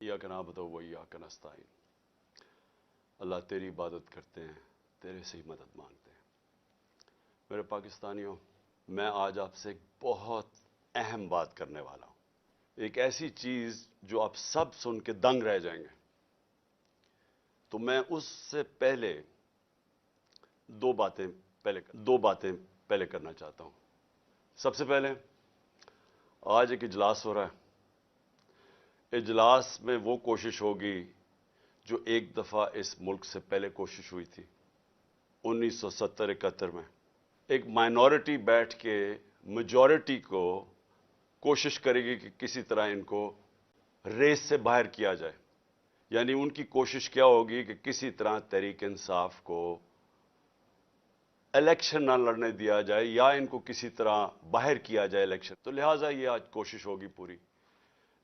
इय्याक नअबुदु व इय्याक नस्तईन। अल्लाह तेरी इबादत करते हैं, तेरे से ही मदद मांगते हैं। मेरे पाकिस्तानियों, मैं आज आपसे एक बहुत अहम बात करने वाला हूं, एक ऐसी चीज जो आप सब सुन के दंग रह जाएंगे। तो मैं उससे पहले दो बातें पहले करना चाहता हूं। सबसे पहले, आज एक इजलास हो रहा है। इजलास में वो कोशिश होगी जो एक दफा इस मुल्क से पहले कोशिश हुई थी 1970-71 में। एक माइनॉरिटी बैठ के मेजॉरिटी को कोशिश करेगी कि किसी तरह इनको रेस से बाहर किया जाए। यानी उनकी कोशिश क्या होगी कि किसी तरह तहरीक इंसाफ को इलेक्शन ना लड़ने दिया जाए या इनको किसी तरह बाहर किया जाए इलेक्शन। तो लिहाजा ये आज कोशिश होगी पूरी।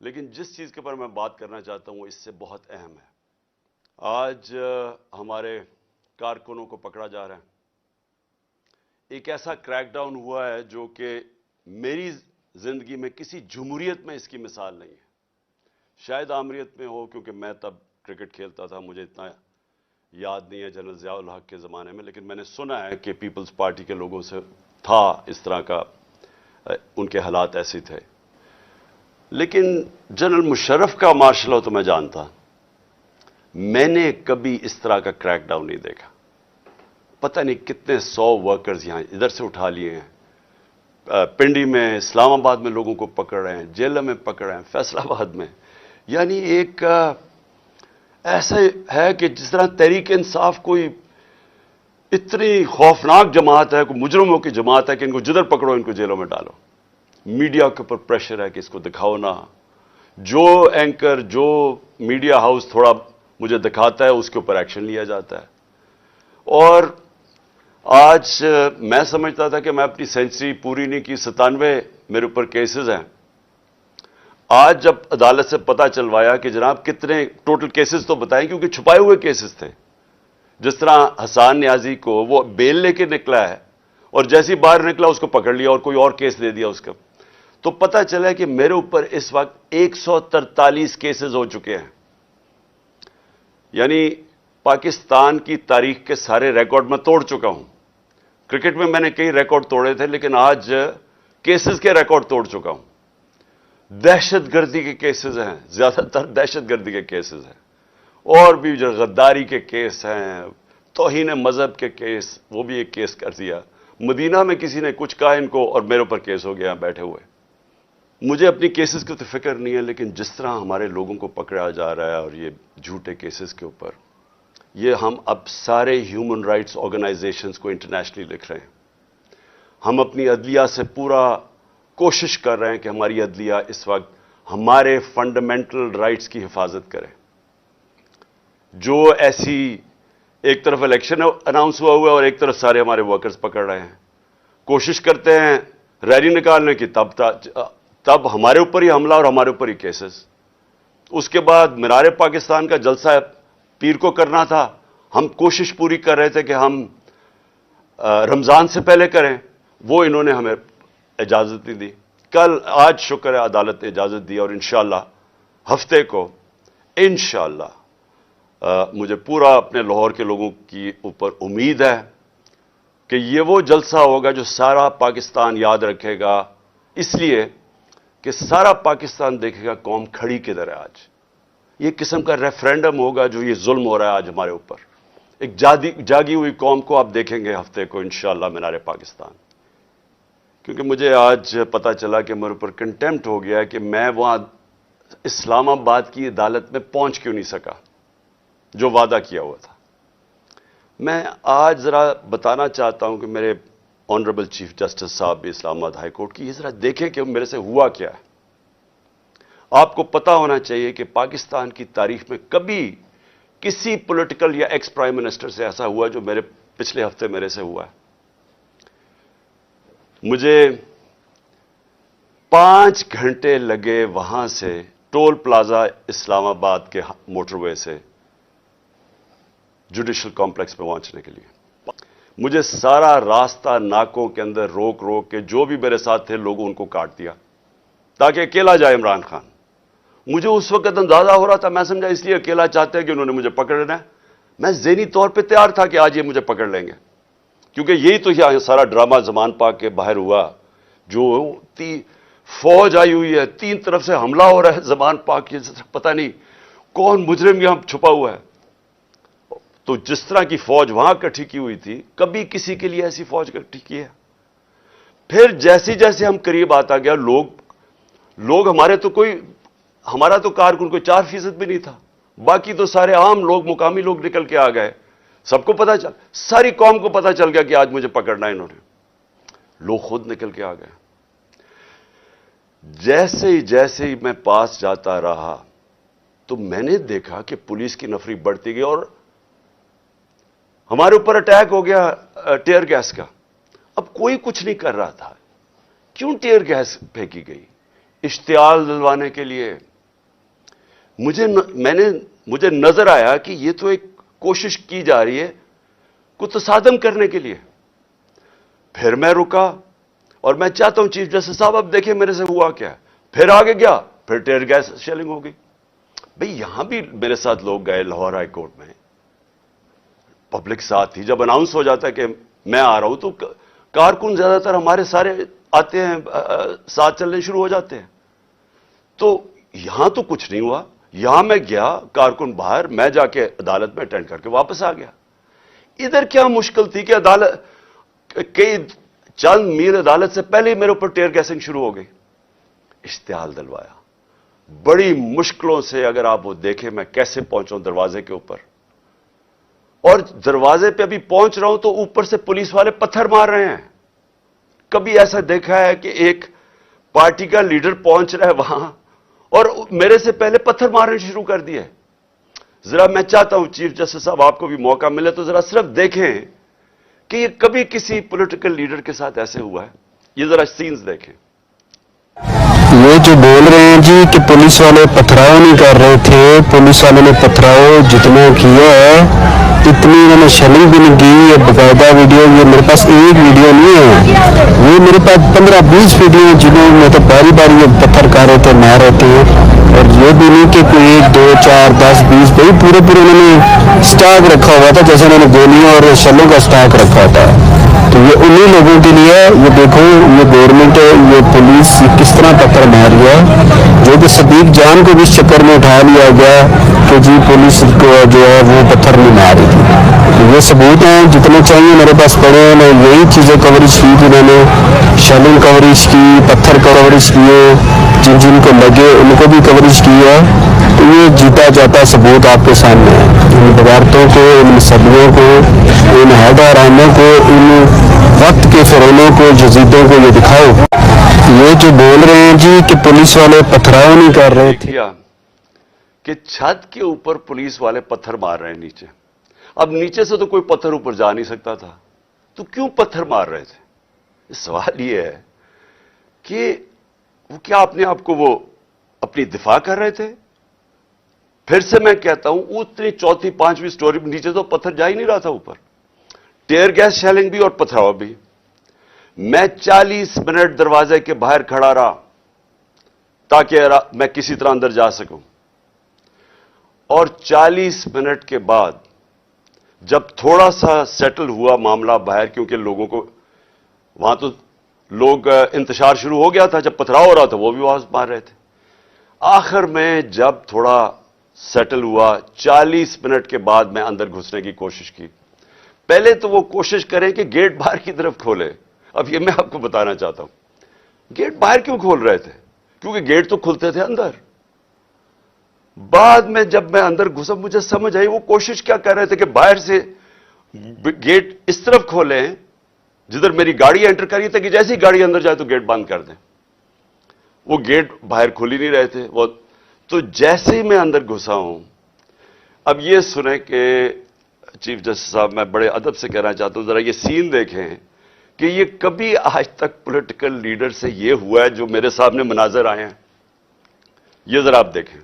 लेकिन जिस चीज के ऊपर मैं बात करना चाहता हूं वो इससे बहुत अहम है। आज हमारे कारकुनों को पकड़ा जा रहा है। एक ऐसा क्रैकडाउन हुआ है जो कि मेरी जिंदगी में किसी जमहूरियत में इसकी मिसाल नहीं है। शायद आमरीत में हो, क्योंकि मैं तब क्रिकेट खेलता था, मुझे इतना याद नहीं है जनरल ज़ियाउल हक के ज़माने में। लेकिन मैंने सुना है कि पीपल्स पार्टी के लोगों से था इस तरह का, उनके हालात ऐसे थे। लेकिन जनरल मुशर्रफ का मार्शल लॉ तो मैं जानता, मैंने कभी इस तरह का क्रैकडाउन नहीं देखा। पता नहीं कितने 100 वर्कर्स यहां इधर से उठा लिए हैं, पिंडी में, इस्लामाबाद में लोगों को पकड़ रहे हैं, जेल में पकड़ रहे हैं, फैसलाबाद में। यानी एक ऐसा है कि जिस तरह तहरीक इंसाफ कोई इतनी खौफनाक जमात है, कोई मुजरमों की जमात है कि इनको जिधर पकड़ो इनको जेलों में डालो। मीडिया के ऊपर प्रेशर है कि इसको दिखाओ ना। जो एंकर, जो मीडिया हाउस थोड़ा मुझे दिखाता है उसके ऊपर एक्शन लिया जाता है। और आज मैं समझता था कि मैं अपनी सेंचुरी पूरी नहीं की, 97 मेरे ऊपर केसेस हैं। आज जब अदालत से पता चलवाया कि जनाब कितने टोटल केसेस तो बताएं, क्योंकि छुपाए हुए केसेस थे। जिस तरह हसान न्याजी को वो बेल लेके निकला है और जैसे ही बाहर निकला उसको पकड़ लिया और कोई और केस दे दिया उसका। तो पता चला कि मेरे ऊपर इस वक्त 143 केसेस हो चुके हैं। यानी पाकिस्तान की तारीख के सारे रिकॉर्ड मैं तोड़ चुका हूं। क्रिकेट में मैंने कई रिकॉर्ड तोड़े थे, लेकिन आज केसेस के रिकॉर्ड तोड़ चुका हूं। दहशतगर्दी के केसेस हैं, ज्यादातर दहशतगर्दी के केसेस हैं, और भी जो गद्दारी के केस हैं, तौहीन मजहब के केस, वो भी एक केस कर दिया। मदीना में किसी ने कुछ कहा इनको और मेरे ऊपर केस हो गया बैठे हुए। मुझे अपनी केसेस की तो फिक्र नहीं है, लेकिन जिस तरह हमारे लोगों को पकड़ा जा रहा है और ये झूठे केसेस के ऊपर, ये हम अब सारे ह्यूमन राइट्स ऑर्गेनाइजेशंस को इंटरनेशनली लिख रहे हैं। हम अपनी अदलिया से पूरा कोशिश कर रहे हैं कि हमारी अदलिया इस वक्त हमारे फंडामेंटल राइट्स की हिफाजत करे। जो ऐसी एक तरफ इलेक्शन अनाउंस हुआ है और एक तरफ सारे हमारे वर्कर्स पकड़ रहे हैं, कोशिश करते हैं रैली निकालने की, तब हमारे ऊपर ही हमला और हमारे ऊपर ही केसेस। उसके बाद मीनार पाकिस्तान का जलसा पीर को करना था, हम कोशिश पूरी कर रहे थे कि हम रमजान से पहले करें, वो इन्होंने हमें इजाजत नहीं दी। आज शुक्र है अदालत ने इजाजत दी और इंशाअल्लाह हफ्ते को इंशाअल्लाह मुझे पूरा अपने लाहौर के लोगों की ऊपर उम्मीद है कि ये वो जलसा होगा जो सारा पाकिस्तान याद रखेगा, इसलिए कि सारा पाकिस्तान देखेगा कौम खड़ी किधर है। आज ये किस्म का रेफरेंडम होगा जो ये जुल्म हो रहा है आज हमारे ऊपर। एक जागी हुई कौम को आप देखेंगे हफ्ते को इंशाअल्लाह मीनार पाकिस्तान। क्योंकि मुझे आज पता चला कि मेरे ऊपर कंटेम्प्ट हो गया है कि मैं वहां इस्लामाबाद की अदालत में पहुंच क्यों नहीं सका जो वादा किया हुआ था। मैं आज जरा बताना चाहता हूं कि मेरे ऑनरेबल चीफ जस्टिस साहब भी इस्लामाबाद हाई कोर्ट की, ये जरा देखें कि मेरे से हुआ क्या है। आपको पता होना चाहिए कि पाकिस्तान की तारीख में कभी किसी पॉलिटिकल या एक्स प्राइम मिनिस्टर से ऐसा हुआ जो पिछले हफ्ते मेरे से हुआ है। मुझे 5 घंटे लगे वहां से टोल प्लाजा इस्लामाबाद के मोटरवे से जुडिशल कॉम्प्लेक्स में पहुंचने के लिए। मुझे सारा रास्ता नाकों के अंदर रोक रोक के जो भी मेरे साथ थे लोगों उनको काट दिया ताकि अकेला जाए इमरान खान। مجھے اس وقت اندازہ ہو رہا تھا, میں سمجھا اس لیے اکیلا چاہتے ہیں کہ انہوں نے مجھے پکڑنا ہے. میں ذہنی طور پہ تیار تھا کہ آج یہ مجھے پکڑ لیں گے, کیونکہ یہی تو یہاں سارا ڈرامہ زمان پاک کے باہر ہوا, جو فوج آئی ہوئی ہے, 3 طرف سے حملہ ہو رہا ہے زمان پاک کے, پتہ نہیں کون مجرم یہاں چھپا ہوا ہے. تو جس طرح کی فوج وہاں اکٹھی کی ہوئی تھی, کبھی کسی کے لیے ایسی فوج اکٹھی کی ہے. پھر جیسے جیسے ہم قریب آتا گیا, لوگ ہمارا تو کارکن کوئی 4% بھی نہیں تھا, باقی تو سارے عام لوگ, مقامی لوگ نکل کے آ گئے. سب کو پتا چل, ساری قوم کو پتا چل گیا کہ آج مجھے پکڑنا ہے انہوں نے. لوگ خود نکل کے آ گئے. جیسے ہی میں پاس جاتا رہا تو میں نے دیکھا کہ پولیس کی نفری بڑھتی گئی اور ہمارے اوپر اٹیک ہو گیا ٹیئر گیس کا. اب کوئی کچھ نہیں کر رہا تھا, کیوں ٹیئر گیس پھینکی گئی؟ اشتعال دلوانے کے لیے. مجھے نظر آیا کہ یہ تو ایک کوشش کی جا رہی ہے کو تصادم کرنے کے لیے. پھر میں رکا اور میں چاہتا ہوں چیف جسٹس صاحب اب دیکھیں میرے سے ہوا کیا. پھر آگے گیا, پھر ٹیئر گیس شیلنگ ہو گئی. بھئی یہاں بھی میرے ساتھ لوگ گئے لاہور ہائی کورٹ میں, پبلک ساتھ تھی. جب اناؤنس ہو جاتا ہے کہ میں آ رہا ہوں تو کارکن زیادہ تر ہمارے سارے آتے ہیں, ساتھ چلنے شروع ہو جاتے ہیں. تو یہاں تو کچھ نہیں ہوا. یہاں میں گیا, کارکن باہر, میں جا کے عدالت میں اٹینڈ کر کے واپس آ گیا. ادھر کیا مشکل تھی کہ عدالت کئی چند میل عدالت سے پہلے ہی میرے اوپر ٹیئر گیسنگ شروع ہو گئی. اشتعال دلوایا بڑی مشکلوں سے. اگر آپ وہ دیکھیں میں کیسے پہنچا ہوں دروازے کے اوپر, اور دروازے پہ ابھی پہنچ رہا ہوں تو اوپر سے پولیس والے پتھر مار رہے ہیں. کبھی ایسا دیکھا ہے کہ ایک پارٹی کا لیڈر پہنچ رہا ہے وہاں اور میرے سے پہلے پتھر مارنے شروع کر دیے. ذرا میں چاہتا ہوں چیف جسٹس صاحب آپ کو بھی موقع ملے تو ذرا صرف دیکھیں کہ یہ کبھی کسی پولیٹیکل لیڈر کے ساتھ ایسے ہوا ہے. یہ ذرا سینز دیکھیں. یہ جو بول رہے ہیں جی کہ پولیس والے پتھراؤ نہیں کر رہے تھے, پولیس والے نے پتھراؤ جتنا کیا ہے اتنی انہوں نے شیلنگ بھی نہیں کی. یہ باقاعدہ ویڈیو, یہ میرے پاس ایک ویڈیو نہیں ہے, یہ میرے پاس 15-20 ویڈیو ہیں جنہوں میں تو باری باری یہ پتھر کر رہے تھے, مار رہے تھے. اور یہ بھی نہیں کہ کوئی 1 2 4 10 20 بھائی پورے انہوں نے سٹاک رکھا ہوا تھا, جیسے انہوں نے گولیوں اور شلوں کا سٹاک رکھا تھا. تو یہ انہی لوگوں کے لیے, یہ دیکھو یہ گورنمنٹ ہے, یہ پولیس کس طرح پتھر مار گیا, جو کہ صدیق جان کو بھی اس چکر میں اٹھا لیا گیا کہ جی پولیس کو جو ہے وہ پتھر نہیں مار رہی تھی. یہ ثبوت ہیں جتنے چاہیے میرے پاس پڑے ہیں. میں یہی چیزیں کوریج کی تھی, انہوں نے شیلنگ کوریج کی, پتھر کوریج کیے, جن کو لگے ان کو بھی کوریج کیا. تو یہ جیتا جاتا ثبوت آپ کے سامنے ہے. ان بغاوتوں کو, ان مصبیوں کو, ان حیدراموں کو, ان وقت کے فرعونوں کو, یزیدوں کو یہ دکھاؤ. یہ جو بول رہے ہیں جی کہ پولیس والے پتھراؤ نہیں کر رہے تھے کہ چھت کے اوپر پولیس والے پتھر مار رہے ہیں نیچے. اب نیچے سے تو کوئی پتھر اوپر جا نہیں سکتا تھا, تو کیوں پتھر مار رہے تھے؟ سوال یہ ہے کہ وہ کیا اپنے آپ کو وہ اپنی دفاع کر رہے تھے؟ پھر سے میں کہتا ہوں اتنی 4تھی 5ویں سٹوری نیچے تو پتھر جا ہی نہیں رہا تھا اوپر. ٹیئر گیس شیلنگ بھی اور پتھراؤ بھی. میں 40 منٹ دروازے کے باہر کھڑا رہا تاکہ میں کسی طرح اندر جا سکوں. اور 40 منٹ کے بعد جب تھوڑا سا سیٹل ہوا معاملہ باہر, کیونکہ لوگوں کو وہاں تو لوگ انتشار شروع ہو گیا تھا, جب پتھراؤ ہو رہا تھا وہ بھی آواز مار رہے تھے. آخر میں جب تھوڑا سیٹل ہوا 40 منٹ کے بعد میں اندر گھسنے کی کوشش کی. پہلے تو وہ کوشش کریں کہ گیٹ باہر کی طرف کھولے. اب یہ میں آپ کو بتانا چاہتا ہوں گیٹ باہر کیوں کھول رہے تھے, کیونکہ گیٹ تو کھلتے تھے اندر. بعد میں جب میں اندر گھسا مجھے سمجھ آئی وہ کوشش کیا کر رہے تھے کہ باہر سے گیٹ اس طرف کھولیں جدھر میری گاڑی انٹر کری تھی, کہ جیسی گاڑی اندر جائے تو گیٹ بند کر دیں. وہ گیٹ باہر کھل ہی نہیں رہے تھے وہ. تو جیسے ہی میں اندر گھسا ہوں, اب یہ سنیں کہ چیف جسٹس صاحب میں بڑے ادب سے کہنا چاہتا ہوں ذرا یہ سین دیکھیں کہ یہ کبھی آج تک پولیٹیکل لیڈر سے یہ ہوا ہے جو میرے سامنے مناظر آئے ہیں. یہ ذرا آپ دیکھیں.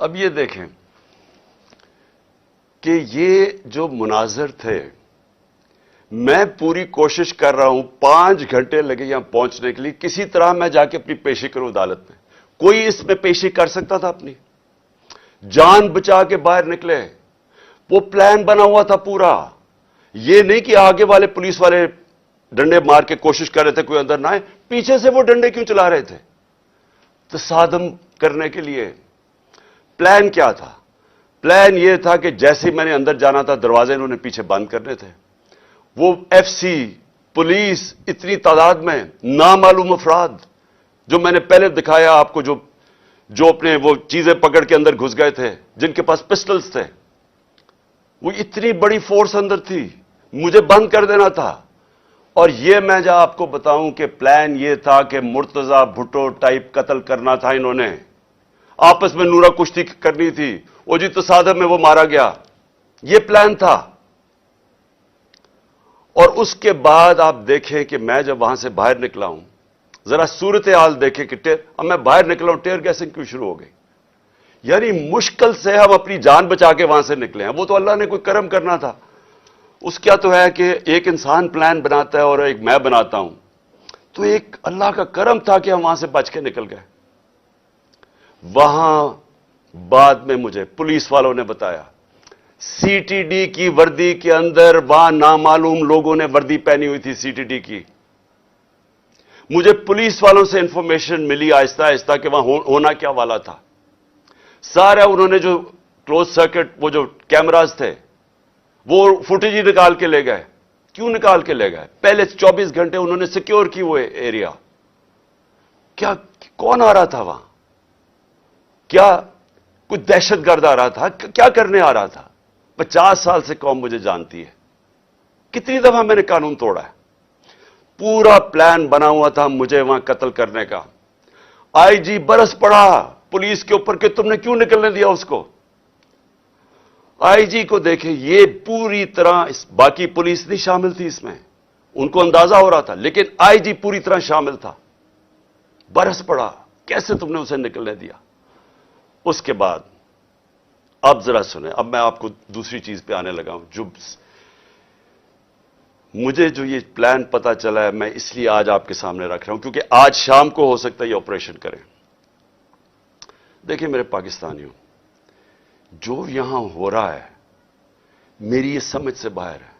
اب یہ دیکھیں کہ یہ جو مناظر تھے، میں پوری کوشش کر رہا ہوں، 5 گھنٹے لگے یہاں پہنچنے کے لیے، کسی طرح میں جا کے اپنی پیشی کروں عدالت میں. کوئی اس میں پیشی کر سکتا تھا اپنی؟ جان بچا کے باہر نکلے. وہ پلان بنا ہوا تھا پورا. یہ نہیں کہ آگے والے پولیس والے ڈنڈے مار کے کوشش کر رہے تھے کوئی اندر نہ آئے، پیچھے سے وہ ڈنڈے کیوں چلا رہے تھے؟ تصادم کرنے کے لیے. پلان کیا تھا؟ پلان یہ تھا کہ جیسے میں نے اندر جانا تھا، دروازے انہوں نے پیچھے بند کرنے تھے. وہ ایف سی، پولیس، اتنی تعداد میں نامعلوم افراد جو میں نے پہلے دکھایا آپ کو، جو اپنے وہ چیزیں پکڑ کے اندر گھس گئے تھے، جن کے پاس پسٹلز تھے، وہ اتنی بڑی فورس اندر تھی، مجھے بند کر دینا تھا. اور یہ میں جب آپ کو بتاؤں کہ پلان یہ تھا کہ مرتضی بھٹو ٹائپ قتل کرنا تھا، انہوں نے آپس میں نورا کشتی کرنی تھی، وہ جی تصادم میں وہ مارا گیا. یہ پلان تھا. اور اس کے بعد آپ دیکھیں کہ میں جب وہاں سے باہر نکلا ہوں، ذرا صورتحال دیکھیں کہ اب میں باہر نکلا ہوں، ٹیئر گیسنگ کیوں شروع ہو گئی. یعنی مشکل سے ہم اپنی جان بچا کے وہاں سے نکلے ہیں. وہ تو اللہ نے کوئی کرم کرنا تھا. اس کیا تو ہے کہ ایک انسان پلان بناتا ہے اور ایک میں بناتا ہوں، تو ایک اللہ کا کرم تھا کہ ہم وہاں سے بچ کے نکل گئے. وہاں بعد میں مجھے پولیس والوں نے بتایا، سی ٹی ڈی کی وردی کے اندر وہاں نامعلوم لوگوں نے وردی پہنی ہوئی تھی سی ٹی ڈی کی. مجھے پولیس والوں سے انفارمیشن ملی آہستہ آہستہ کہ وہاں ہونا کیا والا تھا. سارا انہوں نے جو کلوز سرکٹ وہ جو کیمراز تھے وہ فوٹیج ہی نکال کے لے گئے. کیوں نکال کے لے گئے؟ پہلے 24 گھنٹے انہوں نے سیکیور کی وہ ایریا. کیا کون آ رہا تھا وہاں؟ کیا کوئی دہشت گرد آ رہا تھا؟ کیا کرنے آ رہا تھا؟ 50 سال سے قوم مجھے جانتی ہے. کتنی دفعہ میں نے قانون توڑا ہے. پورا پلان بنا ہوا تھا مجھے وہاں قتل کرنے کا. آئی جی برس پڑا پولیس کے اوپر کہ تم نے کیوں نکلنے دیا اس کو. آئی جی کو دیکھیں، یہ پوری طرح باقی پولیس نہیں شامل تھی اس میں، ان کو اندازہ ہو رہا تھا، لیکن آئی جی پوری طرح شامل تھا. برس پڑا، کیسے تم نے اسے نکلنے دیا؟ اس کے بعد اب ذرا سنیں، اب میں آپ کو دوسری چیز پہ آنے لگا ہوں. مجھے جو یہ پلان پتا چلا ہے، میں اس لیے آج آپ کے سامنے رکھ رہا ہوں کیونکہ آج شام کو ہو سکتا ہے یہ آپریشن کریں. دیکھیں میرے پاکستانیوں، جو یہاں ہو رہا ہے میری یہ سمجھ سے باہر ہے.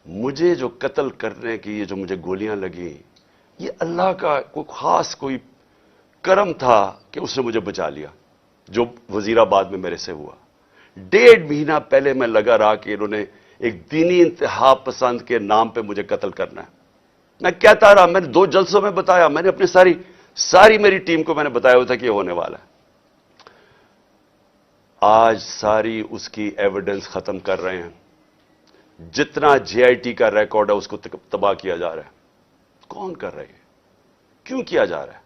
مجھے جو قتل کرنے کی یہ جو مجھے گولیاں لگیں، یہ اللہ کا کوئی خاص کوئی کرم تھا کہ اس نے مجھے بچا لیا. جو وزیر آباد میں میرے سے ہوا، 1.5 مہینہ پہلے میں لگا رہا کہ انہوں نے ایک دینی انتہا پسند کے نام پہ مجھے قتل کرنا ہے. میں کہتا رہا، میں نے 2 جلسوں میں بتایا، میں نے اپنی ساری میری ٹیم کو میں نے بتایا ہوا تھا کہ یہ ہونے والا ہے. آج ساری اس کی ایویڈنس ختم کر رہے ہیں. جتنا جے آئی ٹی کا ریکارڈ ہے اس کو تباہ کیا جا رہا ہے. کون کر رہے ہیں؟ کیوں کیا جا رہا ہے؟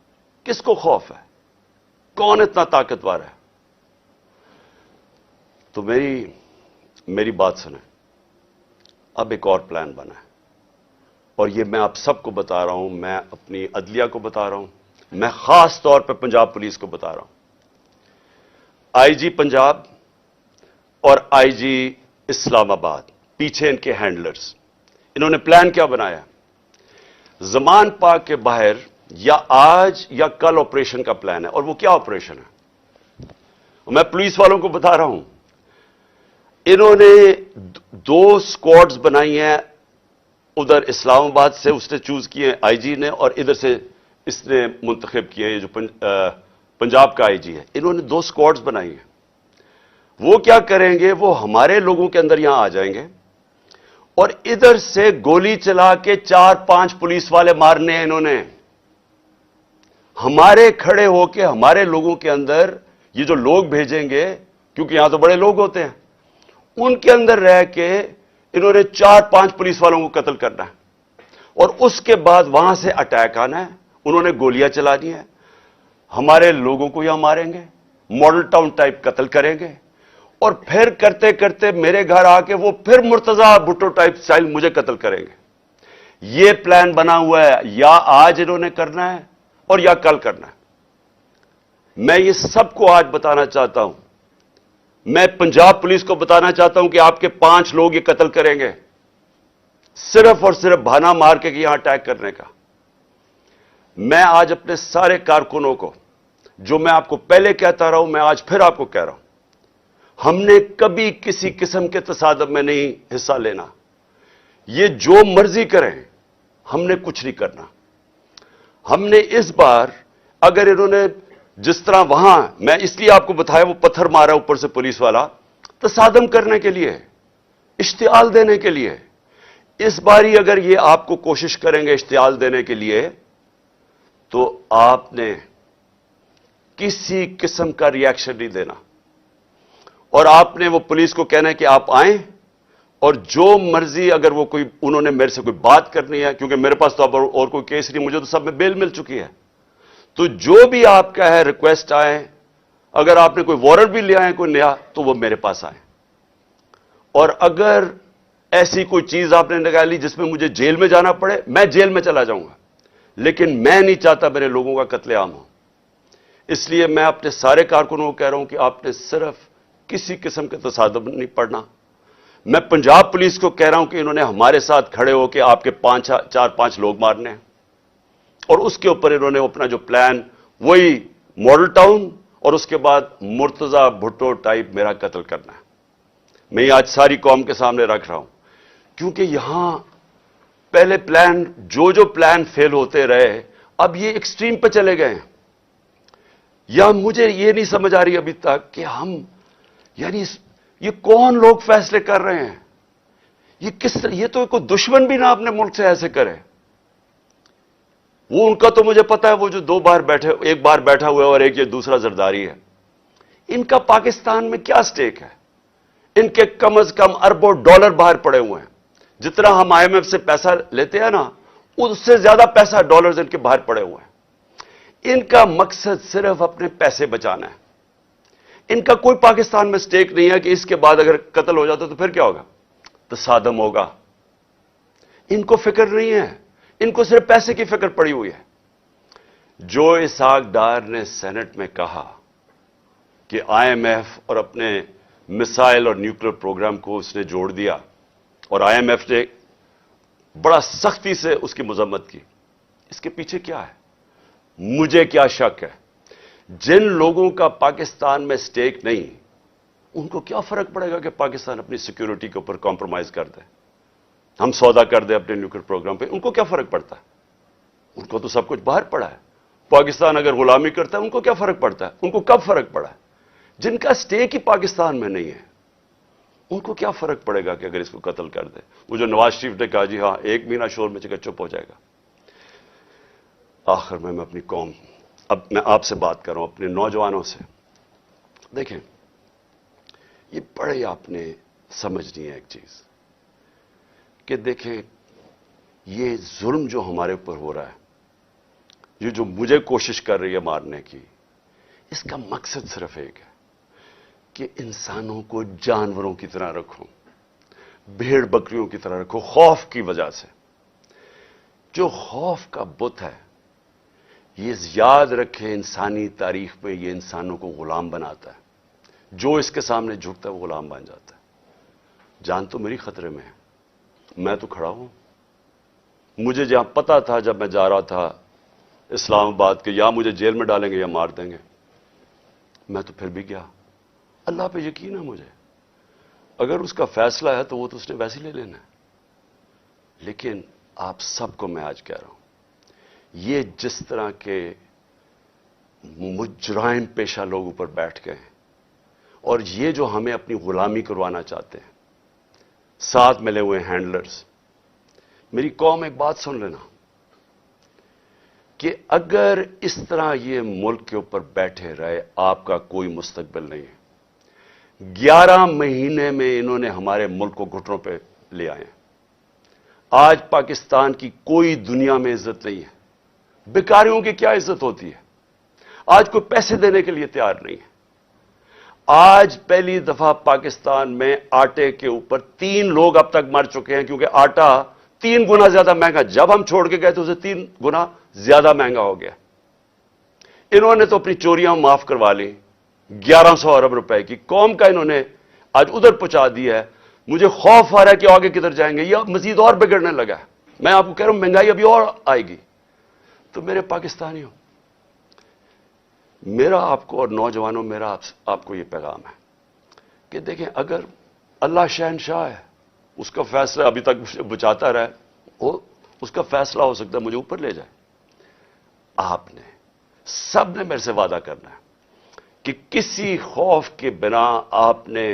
کس کو خوف ہے؟ کون اتنا طاقتور ہے؟ تو میری بات سنیں. اب ایک اور پلان بنا ہے اور یہ میں آپ سب کو بتا رہا ہوں. میں اپنی عدلیہ کو بتا رہا ہوں، میں خاص طور پہ پنجاب پولیس کو بتا رہا ہوں. آئی جی پنجاب اور آئی جی اسلام آباد، پیچھے ان کے ہینڈلرز، انہوں نے پلان کیا بنایا؟ زمان پاک کے باہر یا آج یا کل آپریشن کا پلان ہے. اور وہ کیا آپریشن ہے؟ میں پولیس والوں کو بتا رہا ہوں. انہوں نے 2 سکواڈز بنائی ہیں. ادھر اسلام آباد سے اس نے چوز کیے آئی جی نے، اور ادھر سے اس نے منتخب کیے یہ جو پنجاب کا آئی جی ہے. انہوں نے 2 سکواڈز بنائی ہیں. وہ کیا کریں گے؟ وہ ہمارے لوگوں کے اندر یہاں آ جائیں گے اور ادھر سے گولی چلا کے 4-5 پولیس والے مارنے ہیں. انہوں نے ہمارے کھڑے ہو کے ہمارے لوگوں کے اندر یہ جو لوگ بھیجیں گے، کیونکہ یہاں تو بڑے لوگ ہوتے ہیں، ان کے اندر رہ کے انہوں نے 4-5 پولیس والوں کو قتل کرنا ہے. اور اس کے بعد وہاں سے اٹیک آنا ہے. انہوں نے گولیاں چلانی ہیں، ہمارے لوگوں کو یہاں ماریں گے، ماڈل ٹاؤن ٹائپ قتل کریں گے، اور پھر کرتے کرتے میرے گھر آ کے وہ پھر مرتضی بھٹو ٹائپ سٹائل مجھے قتل کریں گے. یہ پلان بنا ہوا ہے. یا آج انہوں نے کرنا ہے اور یا کل کرنا ہے. मैं ये सबको आज बताना चाहता हूं, मैं पंजाब पुलिस को बताना चाहता हूं कि आपके 5 लोग ये कत्ल करेंगे, सिर्फ और सिर्फ बहाना मार के कि यहां अटैक करने का। मैं आज अपने सारे कारकुनों को, जो मैं आपको पहले कहता रहा हूं, मैं आज फिर आपको कह रहा हूं, हमने कभी किसी किस्म के तसादम में नहीं हिस्सा लेना। ये जो मर्जी करें, हमने कुछ नहीं करना। हमने इस बार, अगर इन्होंने जिस तरह वहां, मैं इसलिए आपको बताया, वो पत्थर मारा ऊपर से पुलिस वाला, तसादम करने के लिए, इश्तियाल देने के लिए। इस बारी अगर ये आपको कोशिश करेंगे इश्तियाल देने के लिए, तो आपने किसी किस्म का रिएक्शन नहीं देना, और आपने वो पुलिस को कहना है कि आप आएं, और जो मर्जी, अगर वो कोई, उन्होंने मेरे से कोई बात करनी है, क्योंकि मेरे पास तो अब और कोई केस नहीं, मुझे तो सब में बेल मिल चुकी है, तो जो भी आपका है रिक्वेस्ट आए, अगर आपने कोई वारंट भी ले आए कोई नया, तो वो मेरे पास आए। और अगर ऐसी कोई चीज आपने निकाली जिसमें मुझे जेल में जाना पड़े, मैं जेल में चला जाऊंगा, लेकिन मैं नहीं चाहता मेरे लोगों का कत्लेआम हो। इसलिए मैं अपने सारे कारकुनों को कह रहा हूं कि आपने सिर्फ किसी किस्म के तसादम नहीं पड़ना। मैं पंजाब पुलिस को कह रहा हूं कि इन्होंने हमारे साथ खड़े होकर आपके 4-5 लोग मारने हैं, और उसके ऊपर इन्होंने अपना जो प्लान, वही मॉडल टाउन और उसके बाद मुर्तजा भुट्टो टाइप मेरा कत्ल करना है। मैं ये आज सारी कौम के सामने रख रहा हूं, क्योंकि यहां पहले प्लान, जो प्लान फेल होते रहे, अब ये एक्सट्रीम पे चले गए हैं। या मुझे ये नहीं समझ आ रही अभी तक कि हम, यानी ये कौन लोग फैसले कर रहे हैं, ये तो कोई दुश्मन भी ना अपने मुल्क से ऐसे करे। वो उनका तो मुझे पता है, वो जो 2 बार बैठे, एक बार बैठा हुआ है और एक ये दूसरा जरदारी है, इनका पाकिस्तान में क्या स्टेक है? इनके कम से कम अरबों डॉलर बाहर पड़े हुए हैं। जितना हम IMF से पैसा लेते हैं ना, उससे ज्यादा पैसा, डॉलर्स इनके बाहर पड़े हुए हैं। इनका मकसद सिर्फ अपने पैसे बचाना है। इनका कोई पाकिस्तान में स्टेक नहीं है कि इसके बाद अगर कत्ल हो जाता तो फिर क्या होगा, तसादम होगा। इनको फिक्र नहीं है, इनको सिर्फ पैसे की फिक्र पड़ी हुई है। जो इसहाक डार ने सेनेट में कहा कि IMF और अपने मिसाइल और न्यूक्लियर प्रोग्राम को उसने जोड़ दिया, और IMF ने बड़ा सख्ती से उसकी मजम्मत की, इसके पीछे क्या है? मुझे क्या शक है, जिन लोगों का पाकिस्तान में स्टेक नहीं, उनको क्या फर्क पड़ेगा कि पाकिस्तान अपनी सिक्योरिटी के ऊपर कॉम्प्रोमाइज कर दे, हम सौदा कर दे अपने न्यूक्लियर प्रोग्राम पे? उनको क्या फर्क पड़ता है? उनको तो सब कुछ बाहर पड़ा है। पाकिस्तान अगर गुलामी करता है, उनको क्या फर्क पड़ता है? उनको कब फर्क पड़ा है? जिनका स्टेक ही पाकिस्तान में नहीं है, उनको क्या फर्क पड़ेगा कि अगर इसको कत्ल कर दे? वो जो नवाज शरीफ ने कहा, जी हां, 1 महीना शोर में चिका चुप हो जाएगा। आखिर में मैं अपनी कौम, अब मैं आपसे बात कर रहा हूं, अपने नौजवानों से। देखें, ये बड़े आपने समझनी है एक चीज, कि देखें, ये जुल्म जो हमारे ऊपर हो रहा है, ये जो मुझे कोशिश कर रही है मारने की, इसका मकसद सिर्फ एक है कि इंसानों को जानवरों की तरह रखो, भेड़ बकरियों की तरह रखो, खौफ की वजह से। जो खौफ का बुत है, ये याद रखे, इंसानी तारीख में ये इंसानों को गुलाम बनाता है। जो इसके सामने झुकता है वो गुलाम बन जाता है। जान तो मेरी खतरे में है, मैं तो खड़ा हूं। मुझे जहां पता था जब मैं जा रहा था इस्लामाबाद के, या मुझे जेल में डालेंगे या मार देंगे, मैं तो फिर भी गया। अल्लाह पे यकीन है मुझे, अगर उसका फैसला है तो वो तो उसने वैसे ही ले लेना है। लेकिन आप सबको मैं आज कह रहा हूं, ये जिस तरह के मुजराइम पेशा लोग ऊपर बैठ गए हैं, और ये जो हमें अपनी गुलामी करवाना चाहते हैं, साथ मिले हुए हैंडलर्स, मेरी कौम एक बात सुन लेना, कि अगर इस तरह ये मुल्क के ऊपर बैठे रहे, आपका कोई मुस्तकबिल नहीं है। 11 महीने में इन्होंने हमारे मुल्क को घुटनों पे ले आए। आज पाकिस्तान की कोई दुनिया में इज्जत नहीं है। बेकारियों की क्या इज्जत होती है? आज कोई पैसे देने के लिए तैयार नहीं है। आज पहली दफा पाकिस्तान में आटे के ऊपर 3 लोग अब तक मर चुके हैं, क्योंकि आटा 3 गुना ज्यादा महंगा, जब हम छोड़ के गए तो उसे 3 गुना ज्यादा महंगा हो गया। इन्होंने तो अपनी चोरियां माफ करवा ली, 1100 अरब रुपए की कौम का इन्होंने आज उधर पहुंचा दिया है। मुझे खौफ आ रहा है कि आगे किधर जाएंगे, यह मजीद और बिगड़ने लगा है। मैं आपको कह रहा हूं महंगाई अभी और आएगी। तो मेरे पाकिस्तानियों, मेरा आपको और नौजवानों, मेरा आपको यह पैगाम है कि देखें, अगर अल्लाह शहनशाह है, उसका फैसला अभी तक मुझे बचाता रहा है, वो उसका फैसला हो सकता है मुझे ऊपर ले जाए। आपने सब ने मेरे से वादा करना है कि किसी खौफ के बिना आपने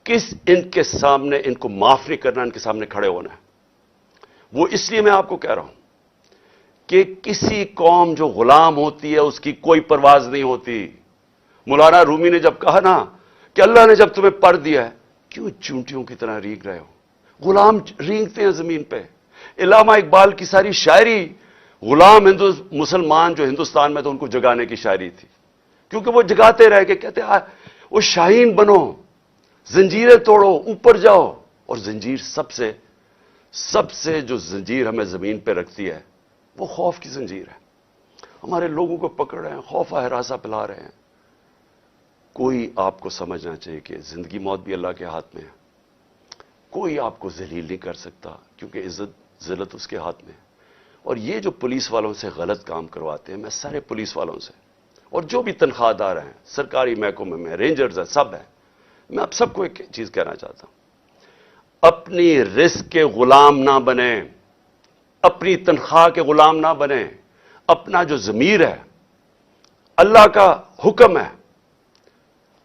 इनके सामने, इनको माफ नहीं करना, इनके सामने खड़े होना है। वो इसलिए मैं आपको कह रहा हूं कि किसी कौम जो गुलाम होती है उसकी कोई परवाज नहीं होती। मौलाना रूमी ने जब कहा ना कि अल्लाह ने जब तुम्हें पर दिया है, क्यों चूंटियों की तरह रींग रहे हो? गुलाम रींगते हैं जमीन पे। इलामा इकबाल की सारी शायरी गुलाम मुसलमान जो हिंदुस्तान में तो उनको जगाने की शायरी थी, क्योंकि वो जगाते रह के कहते वो शाहीन बनो, जंजीरें तोड़ो, ऊपर जाओ। और जंजीर सबसे जो जंजीर हमें जमीन पे रखती है वो खौफ की जंजीर है। हमारे लोगों को पकड़ रहे हैं, खौफ हरासा पिला रहे हैं। कोई आपको समझना चाहिए कि जिंदगी मौत भी अल्लाह के हाथ में है। कोई आपको जलील नहीं कर सकता, क्योंकि इज्जत जिल्लत उसके हाथ में है। और ये जो पुलिस वालों से गलत काम करवाते हैं, मैं सारे पुलिस वालों से और जो भी तनख्वाहदार हैं, सरकारी महकमे में रेंजर्स हैं, सब हैं, मैं आप सबको एक चीज कहना चाहता हूं, अपनी रिस्क के गुलाम ना बने, अपनी तनख्वाह के गुलाम ना बने। अपना जो ज़मीर है, अल्लाह का हुक्म है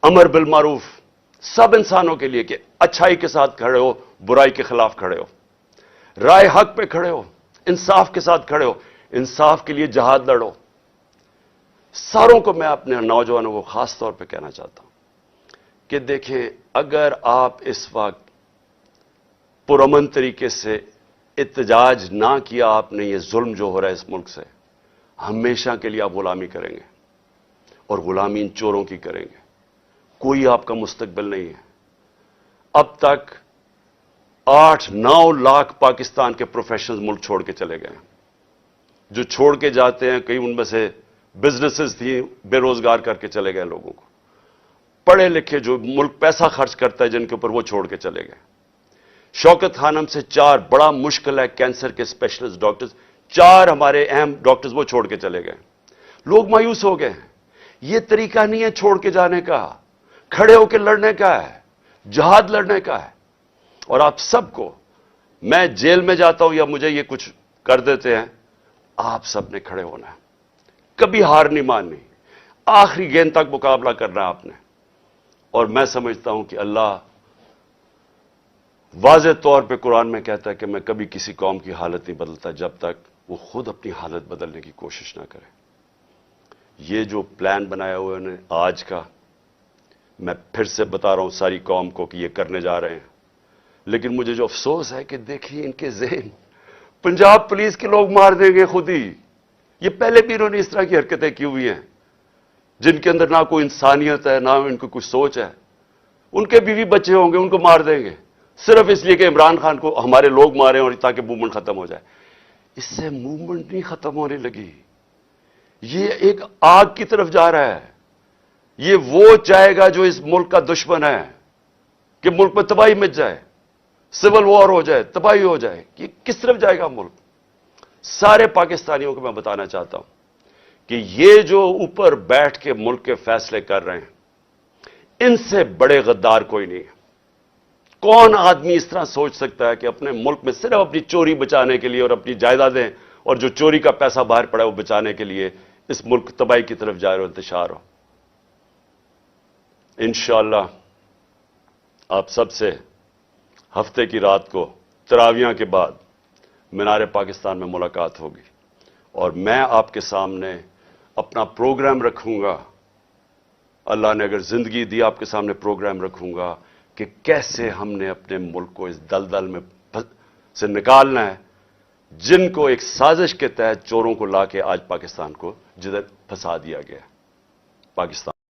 अमर बिल मारूफ सब इंसानों के लिए कि अच्छाई के साथ खड़े हो, बुराई के खिलाफ खड़े हो, राय हक पे खड़े हो, इंसाफ के साथ खड़े हो, इंसाफ के लिए जहाद लड़ो। सारों को मैं अपने नौजवानों को खास तौर पे कहना चाहता हूं कि देखें, अगर आप इस वक्त पुरअमन तरीके से इत्तेजाज ना किया आपने, ये जुल्म जो हो रहा है इस मुल्क से, हमेशा के लिए आप गुलामी करेंगे और गुलामी इन चोरों की करेंगे। कोई आपका मुस्तकबिल नहीं है। अब तक 8-9 लाख पाकिस्तान के प्रोफेशनल्स मुल्क छोड़ के चले गए हैं। जो छोड़ के जाते हैं, कई उनमें से बिजनेसेस थी, बेरोजगार करके चले गए लोगों को। पढ़े लिखे जो मुल्क पैसा खर्च करता है जिनके ऊपर, वो छोड़ के चले गए। शौकत खानम से 4 बड़ा मुश्किल है कैंसर के स्पेशलिस्ट डॉक्टर्स, 4 हमारे अहम डॉक्टर्स वो छोड़ के चले गए। लोग मायूस हो गए हैं। ये तरीका नहीं है छोड़ के जाने का, खड़े होकर लड़ने का है, जहाद लड़ने का है। और आप सबको, मैं जेल में जाता हूं या मुझे ये कुछ कर देते हैं, आप सबने खड़े होना है, कभी हार नहीं माननी, आखिरी गेंद तक मुकाबला करना है आपने। और मैं समझता हूं कि अल्लाह वाज़े तौर पे कुरान में कहता है कि मैं कभी किसी कौम की हालत नहीं बदलता जब तक वो खुद अपनी हालत बदलने की कोशिश ना करे। ये जो प्लान बनाया हुआ है आज का, मैं फिर से बता रहा हूं सारी कौम को कि ये करने जा रहे हैं। लेकिन मुझे जो अफसोस है कि देखिए इनके ज़हन, पंजाब पुलिस के लोग मार देंगे खुद ही। ये पहले भी इन्होंने इस तरह की हरकतें की हुई हैं, जिनके अंदर ना कोई इंसानियत है, ना इनको कुछ सोच है। उनके बीवी बच्चे होंगे, उनको मार देंगे सिर्फ इसलिए कि इमरान खान को हमारे लोग मारे और ताकि मूवमेंट खत्म हो जाए। इससे मूवमेंट नहीं खत्म होने लगी, ये एक आग की तरफ जा रहा है। ये वो चाहेगा जो इस मुल्क का दुश्मन है कि मुल्क में तबाही मच जाए, सिविल वॉर हो जाए, तबाही हो जाए। ये किस तरफ जाएगा मुल्क? सारे पाकिस्तानियों को मैं बताना चाहता हूं कि ये जो ऊपर बैठ के मुल्क के फैसले कर रहे हैं, इनसे बड़े गद्दार कोई नहीं है। कौन आदमी इस तरह सोच सकता है कि अपने मुल्क में सिर्फ अपनी चोरी बचाने के लिए और अपनी जायदादें और जो चोरी का पैसा बाहर पड़ा है वो बचाने के लिए इस मुल्क तबाही की तरफ जा रहे हो, इंतशार हो। इंशाअल्लाह आप सबसे हफ्ते की रात को तरावियां के बाद मीनार पाकिस्तान में मुलाकात होगी और मैं आपके सामने अपना प्रोग्राम रखूंगा। अल्लाह ने अगर जिंदगी दी, आपके सामने प्रोग्राम रखूंगा कि कैसे हमने अपने मुल्क को इस दलदल में से निकालना है, जिनको एक साजिश के तहत चोरों को लाके आज पाकिस्तान को जिधर फंसा दिया गया। पाकिस्तान